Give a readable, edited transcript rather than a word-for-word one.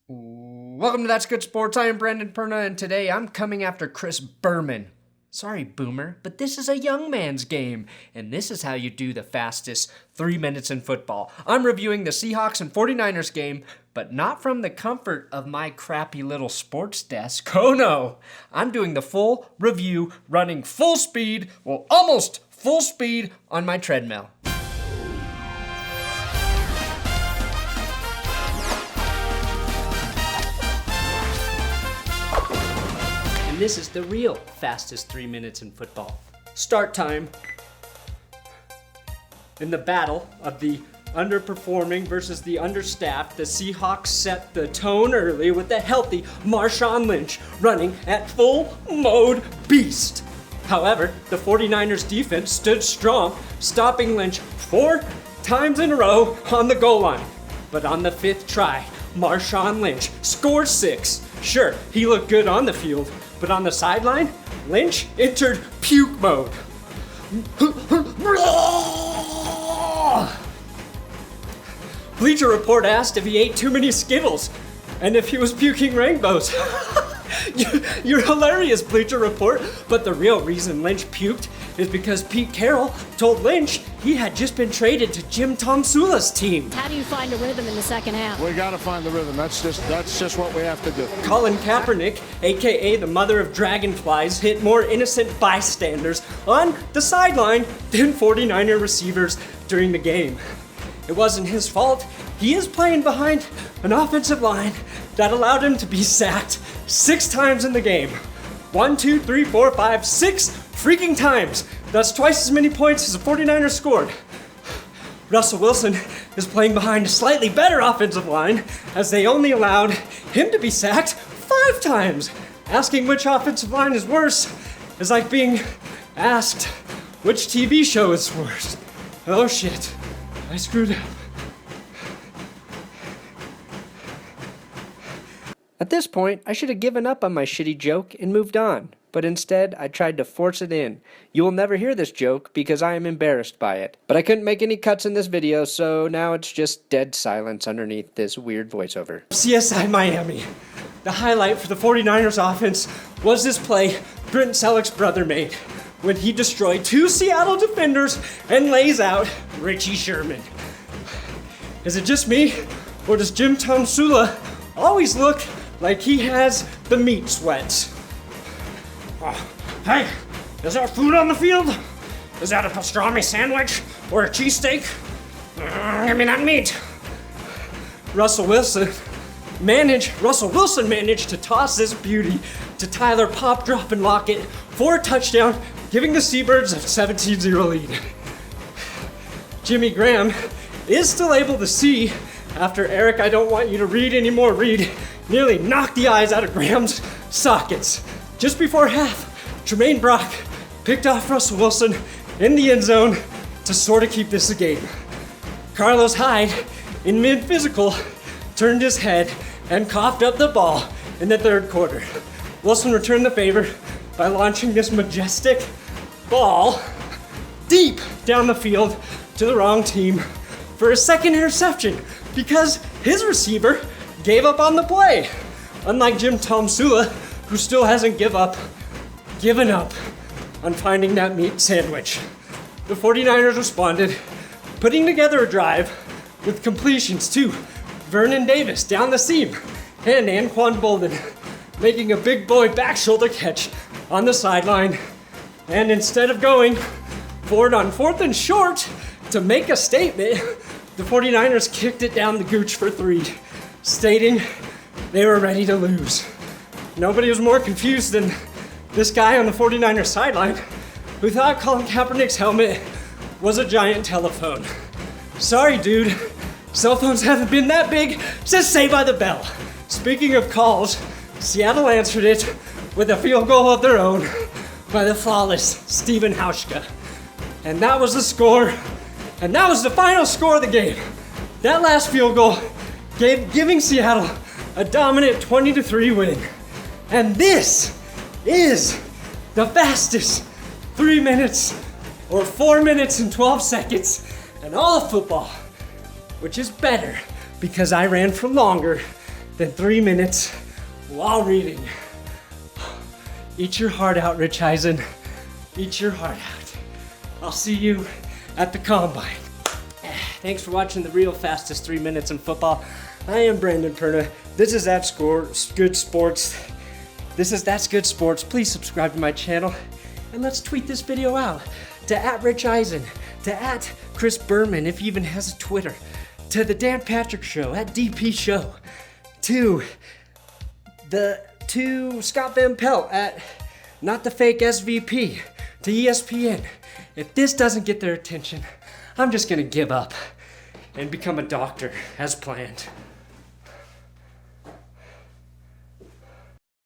Welcome to That's Good Sports. I am Brandon Perna, and today I'm coming after Chris Berman. Sorry, Boomer, but this is a young man's game, and this is how you do the fastest 3 minutes in football. I'm reviewing the Seahawks and 49ers game, but not from the comfort of my crappy little sports desk. Oh no, I'm doing the full review, running full speed, well, almost full speed on my treadmill. And this is the real fastest 3 minutes in football. Start time. In the battle of the underperforming versus the understaffed, the Seahawks set the tone early with the healthy Marshawn Lynch running at full mode beast. However, the 49ers defense stood strong, stopping Lynch 4 times in a row on the goal line. But on the 5th try, Marshawn Lynch scored 6. Sure, he looked good on the field, but on the sideline, Lynch entered puke mode. Bleacher Report asked if he ate too many Skittles and if he was puking rainbows. You're hilarious, Bleacher Report, but the real reason Lynch puked is because Pete Carroll told Lynch he had just been traded to Jim Tomsula's team. How do you find a rhythm in the second half? We got to find the rhythm. That's just what we have to do. Colin Kaepernick, aka the mother of dragonflies, hit more innocent bystanders on the sideline than 49er receivers during the game. It wasn't his fault. He is playing behind an offensive line that allowed him to be sacked 6 times in the game. 1, 2, 3, 4, 5, 6 freaking times. That's twice as many points as the 49ers scored. Russell Wilson is playing behind a slightly better offensive line as they only allowed him to be sacked 5 times. Asking which offensive line is worse is like being asked which TV show is worse. Oh shit, I screwed up. At this point, I should have given up on my shitty joke and moved on, but instead I tried to force it in. You will never hear this joke because I am embarrassed by it. But I couldn't make any cuts in this video, so now it's just dead silence underneath this weird voiceover. CSI Miami. The highlight for the 49ers offense was this play Brent Selleck's brother made when he destroyed 2 Seattle defenders and lays out Richie Sherman. Is it just me, or does Jim Tomsula always look like he has the meat sweats? Hey, is there food on the field? Is that a pastrami sandwich or a cheesesteak? Give me that meat. Russell Wilson managed to toss this beauty to Tyler Pop dropping Lockett for a touchdown, giving the Seabirds a 17-0 lead. Jimmy Graham is still able to see after Eric, I don't want you to read anymore, nearly knocked the eyes out of Graham's sockets. Just before half, Jermaine Brock picked off Russell Wilson in the end zone to sort of keep this a game. Carlos Hyde, in mid-physical, turned his head and coughed up the ball in the 3rd quarter. Wilson returned the favor by launching this majestic ball deep down the field to the wrong team for a 2nd interception because his receiver gave up on the play. Unlike Jim Tomsula, who still hasn't given up on finding that meat sandwich. The 49ers responded, putting together a drive with completions to Vernon Davis down the seam and Anquan Bolden making a big boy back shoulder catch on the sideline. And instead of going forward on 4th and short to make a statement, the 49ers kicked it down the gooch for 3, stating they were ready to lose. Nobody was more confused than this guy on the 49ers sideline who thought Colin Kaepernick's helmet was a giant telephone. Sorry, dude. Cell phones haven't been that big since Saved by the Bell. Speaking of calls, Seattle answered it with a field goal of their own by the flawless Steven Hauschka. And that was the score. And that was the final score of the game. That last field goal giving Seattle a dominant 20-3 win. And this is the fastest 3 minutes or 4 minutes and 12 seconds in all of football, which is better because I ran for longer than 3 minutes while reading. Eat your heart out, Rich Eisen. Eat your heart out. I'll see you at the combine. Thanks for watching the real fastest 3 minutes in football. I am Brandon Perna. This is Good Sports. This is That's Good Sports. Please subscribe to my channel and let's tweet this video out to @Rich Eisen, to @Chris Berman if he even has a Twitter, to the Dan Patrick Show @DP Show, to Scott Van Pelt @NotTheFakeSVP, to ESPN. If this doesn't get their attention, I'm just gonna give up and become a doctor as planned.